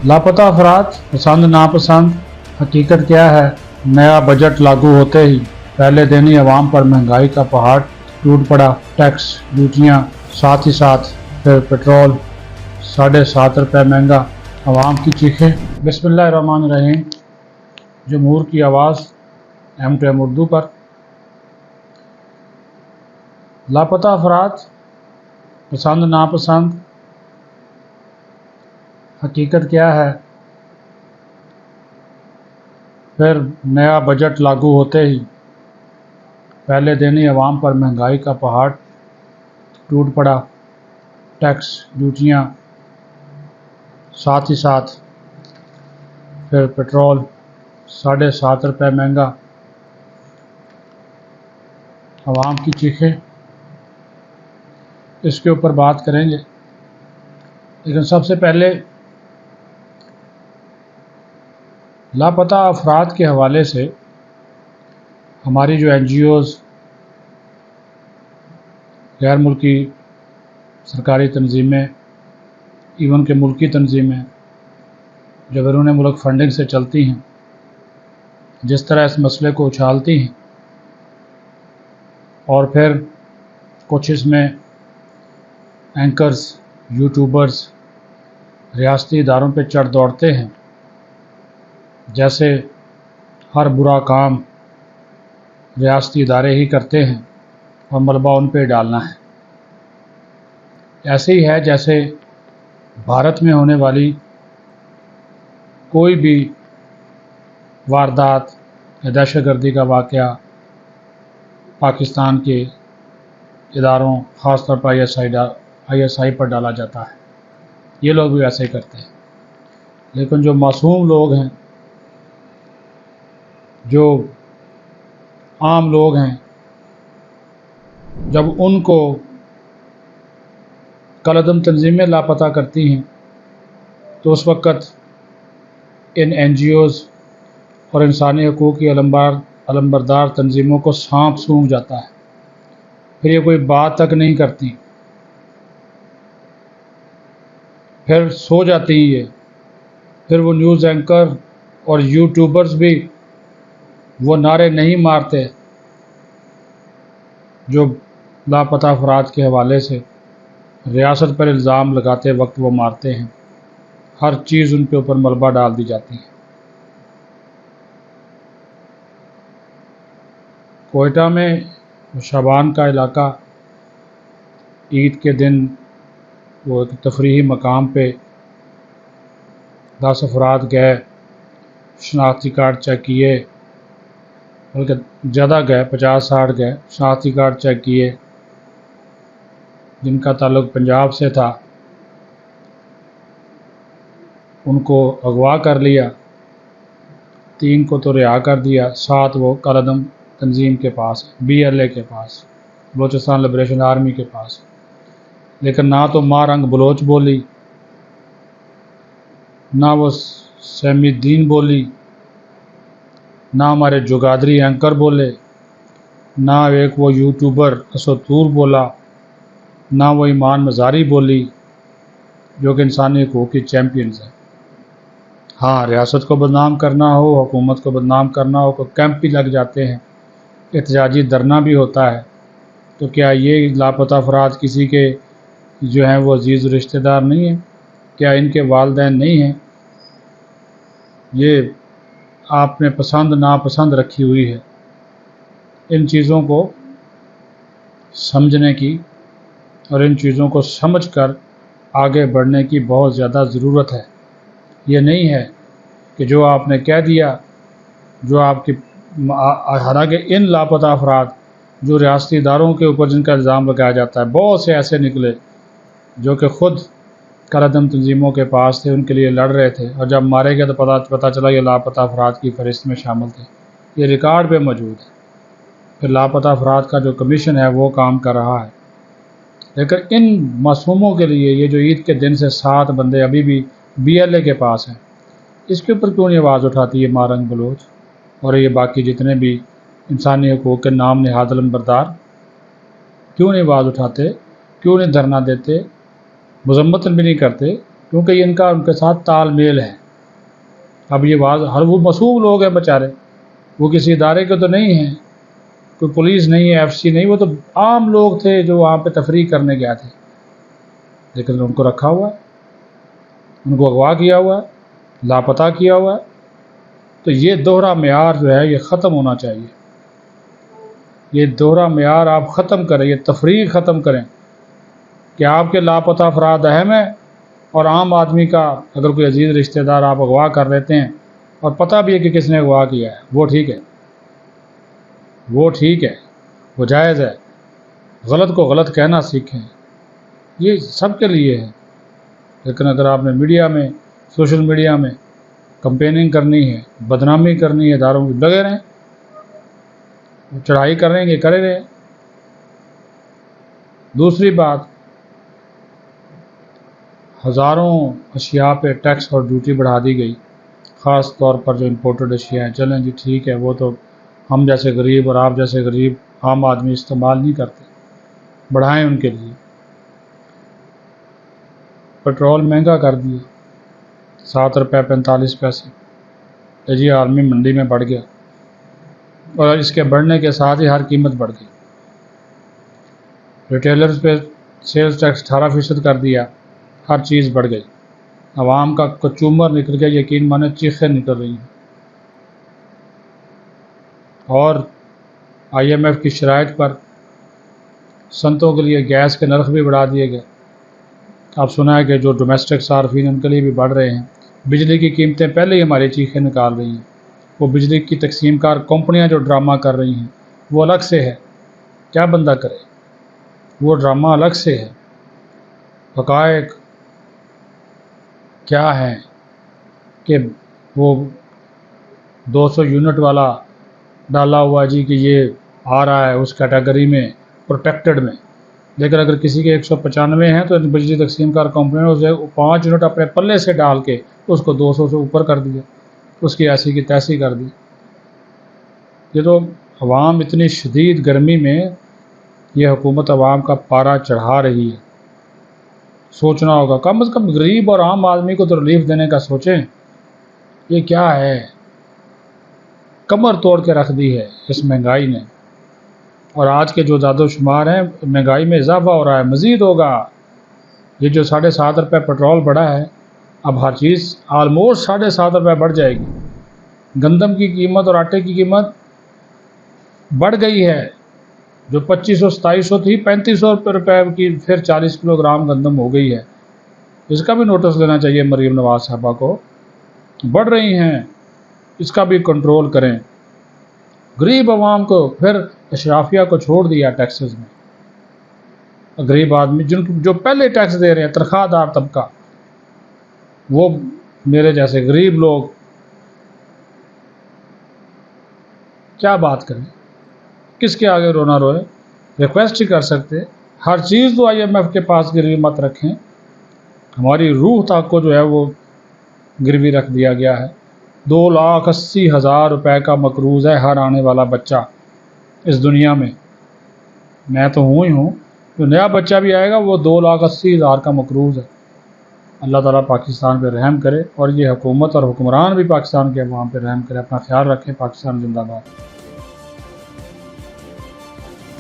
लापता अफराद, पसंद नापसंद, हकीकत क्या है। नया बजट लागू होते ही पहले दिन ही अवाम पर महंगाई का पहाड़ टूट पड़ा। टैक्स, ड्यूटियाँ, साथ ही साथ फिर पेट्रोल 7.5 रुपये महंगा। अवाम की चीखें। बिस्मिल्लाहिर्रहमानिर्रहीम। जमहूर की आवाज़ M2M उर्दू पर। लापता अफराद, पसंद नापसंद, हकीकत क्या है। फिर नया बजट लागू होते ही पहले दिन ही अवाम पर महंगाई का पहाड़ टूट पड़ा। टैक्स, ड्यूटियाँ, साथ ही साथ फिर पेट्रोल 7.5 रुपये महंगा। अवाम की चीखें, इसके ऊपर बात करेंगे। लेकिन सबसे पहले लापता अफराद के हवाले से हमारी जो NGOs, गैर मुल्की सरकारी तंजीमें, इवन के मुल्की तंजीमें जो बैरून मुल्क फंडिंग से चलती हैं, जिस तरह इस मसले को उछालती हैं और फिर कुछ इसमें एंकर्स, यूट्यूबर्स रियासती इदारों पे चढ़ दौड़ते हैं, जैसे हर बुरा काम रियासती इदारे ही करते हैं और मलबा उन पे डालना है। ऐसे ही है जैसे भारत में होने वाली कोई भी वारदात या दहशतगर्दी का वाक़या पाकिस्तान के इदारों, ख़ास तौर पर ISI पर डाला जाता है। ये लोग भी ऐसे ही करते हैं। लेकिन जो मासूम लोग हैं, जो आम लोग हैं, जब उनको कलअदम तंजीमें लापता करती हैं तो उस वक़्त इन NGOs और इंसानी हकूक़ की अलमबरदार तंजीमों को सांप सूंघ जाता है। फिर ये कोई बात तक नहीं करती, फिर सो जाती हैं ये। फिर वो न्यूज़ एंकर और यूट्यूबर्स भी वो नारे नहीं मारते जो लापता अफराद के हवाले से रियासत पर इल्ज़ाम लगाते वक्त वो मारते हैं। हर चीज़ उनके ऊपर मलबा डाल दी जाती है। कोयटा में शाबान का इलाका, ईद के दिन वो एक तफरीही मकाम पे 10 अफराद गए, शनाख्ती कार्ड चेक किए, बल्कि ज़्यादा गए, 50-60 गए। शनाख्ती कार्ड चेक किए, जिनका ताल्लुक़ पंजाब से था उनको अगवा कर लिया, 3 को तो रिहा कर दिया, 7 वो कलअदम तंजीम के पास, BLA के पास, बलोचिस्तान लिबरेशन आर्मी के पास। लेकिन ना तो माँ रंग बलोच बोली, ना वो सैमुद्दीन बोली, ना हमारे जुगादरी एंकर बोले, ना एक वो यूट्यूबर असतूर बोला, ना वो ईमान मज़ारी बोली जो कि इंसानी हकूक़ की चैम्पियंस है। हाँ, रियासत को बदनाम करना हो, हुकूमत को बदनाम करना हो, कोई कैंप भी लग जाते हैं, एहतजाजी धरना भी होता है। तो क्या ये लापता अफराद किसी के जो हैं वो अजीज़ रिश्तेदार नहीं हैं? क्या इनके वालिदैन नहीं हैं? ये आपने पसंद नापसंद रखी हुई है। इन चीज़ों को समझने की और इन चीज़ों को समझकर आगे बढ़ने की बहुत ज़्यादा ज़रूरत है। ये नहीं है कि जो आपने कह दिया, जो आपकी हालांकि इन लापता अफराद जो रियासती इदारों के ऊपर जिनका इल्ज़ाम लगाया जाता है, बहुत से ऐसे निकले जो कि ख़ुद कलअदम तंजीमों के पास थे, उनके लिए लड़ रहे थे, और जब मारे गए तो पता चला ये लापता अफराद की फ़हरिस्त में शामिल थे। ये रिकॉर्ड पे मौजूद है। फिर लापता अफराद का जो कमीशन है वो काम कर रहा है। लेकिन इन मासूमों के लिए ये जो ईद के दिन से 7 बंदे अभी भी BLA के पास हैं, इसके ऊपर क्यों नहीं आवाज़ उठाती है माँ रंग बलोच और ये बाकी जितने भी इंसानी हकूक़ के नाम नहाद अलमबरदार? क्यों नहीं आवाज़ उठाते? क्यों नहीं धरना देते? मजम्मत भी नहीं करते کیونکہ ان کا ان کے ساتھ تال میل ہے۔ اب یہ ہر وہ معصوم لوگ ہیں بیچارے، وہ کسی ادارے کے تو نہیں ہیں، کوئی پولیس نہیں ہے، ایف سی نہیں، وہ تو عام لوگ تھے جو وہاں پہ تفریح کرنے گئے تھے، لیکن ان کو رکھا ہوا ہے، ان کو اغوا کیا ہوا ہے، لاپتہ کیا ہوا ہے۔ تو یہ دوہرا معیار جو ہے یہ ختم ہونا چاہیے، یہ دوہرا معیار آپ ختم کریں، یہ تفریق ختم کریں کہ آپ کے لاپتہ افراد اہم ہیں اور عام آدمی کا اگر کوئی عزیز رشتہ دار آپ اغوا کر لیتے ہیں اور پتہ بھی ہے کہ کس نے اغوا کیا ہے، وہ ٹھیک ہے، وہ ٹھیک ہے، وہ جائز ہے، غلط کو غلط کہنا سیکھیں، یہ سب کے لیے ہے۔ لیکن اگر آپ نے میڈیا میں، سوشل میڈیا میں کمپیننگ کرنی ہے، بدنامی کرنی ہے، اداروں کو لگے رہیں، چڑھائی کریں گے کرے رہے۔ دوسری بات، ہزاروں اشیاء پہ ٹیکس اور ڈیوٹی بڑھا دی گئی، خاص طور پر جو امپورٹڈ اشیاء ہیں۔ چلیں جی ٹھیک ہے، وہ تو ہم جیسے غریب اور آپ جیسے غریب عام آدمی استعمال نہیں کرتے، بڑھائیں ان کے لیے۔ پیٹرول مہنگا کر دیے، 7 روپے 45 پیسے، جی عالمی منڈی میں بڑھ گیا، اور اس کے بڑھنے کے ساتھ ہی ہر قیمت بڑھ گئی۔ ریٹیلرز پہ سیلز ٹیکس 18% کر دیا، ہر چیز بڑھ گئی، عوام کا کچومر نکل گیا، یقین مانے چیخیں نکل رہی ہیں۔ اور IMF کی شرائط پر صنعتوں کے لیے گیس کے نرخ بھی بڑھا دیے گئے۔ آپ سنا ہے کہ جو ڈومیسٹک صارفین ان کے لیے بھی بڑھ رہے ہیں۔ بجلی کی قیمتیں پہلے ہی ہماری چیخیں نکال رہی ہیں، وہ بجلی کی تقسیم کار کمپنیاں جو ڈرامہ کر رہی ہیں وہ الگ سے ہے، کیا بندہ کرے، وہ ڈرامہ الگ سے ہے۔ حقائق کیا ہیں کہ وہ 200 یونٹ والا ڈالا ہوا جی کہ یہ آ رہا ہے اس کیٹیگری میں پروٹیکٹڈ میں، لیکن اگر کسی کے 195 ہیں تو بجلی تقسیم کار کمپنی نے اسے 5 یونٹ اپنے پلے سے ڈال کے اس کو 200 سے اوپر کر دیا، اس کی ایسی کی تیسی کر دی۔ یہ تو عوام اتنی شدید گرمی میں یہ حکومت عوام کا پارا چڑھا رہی ہے، سوچنا ہوگا، کم از کم غریب اور عام آدمی کو تو ریلیف دینے کا سوچیں۔ یہ کیا ہے، کمر توڑ کے رکھ دی ہے اس مہنگائی نے، اور آج کے جو زاد و شمار ہیں مہنگائی میں اضافہ ہو رہا ہے، مزید ہوگا۔ یہ جو 7.5 روپے پیٹرول بڑھا ہے، اب ہر چیز آلموسٹ 7.5 روپے بڑھ جائے گی۔ گندم کی قیمت اور آٹے کی قیمت بڑھ گئی ہے، جو 2500-2700 تھی 3500 روپے کی، پھر 40 کلو گرام گندم ہو گئی ہے۔ اس کا بھی نوٹس لینا چاہیے مریم نواز صاحبہ کو، بڑھ رہی ہیں، اس کا بھی کنٹرول کریں۔ غریب عوام کو پھر اشرافیہ کو چھوڑ دیا ٹیکسز میں، غریب آدمی جو پہلے ٹیکس دے رہے ہیں، تنخواہ دار طبقہ، وہ میرے جیسے غریب لوگ کیا بات کریں، کس کے آگے رونا روئے۔ ریکویسٹ ہی کر سکتے، ہر چیز تو IMF کے پاس گروی مت رکھیں، ہماری روح تک کو جو ہے وہ گروی رکھ دیا گیا ہے۔ 2,80,000 روپے کا مقروض ہے ہر آنے والا بچہ اس دنیا میں، میں تو ہوں ہی ہوں، جو نیا بچہ بھی آئے گا وہ 2,80,000 کا مقروض ہے۔ اللہ تعالیٰ پاکستان پہ رحم کرے، اور یہ حکومت اور حکمران بھی پاکستان کے عوام پہ رحم کرے۔ اپنا خیال رکھیں، پاکستان زندہ باد۔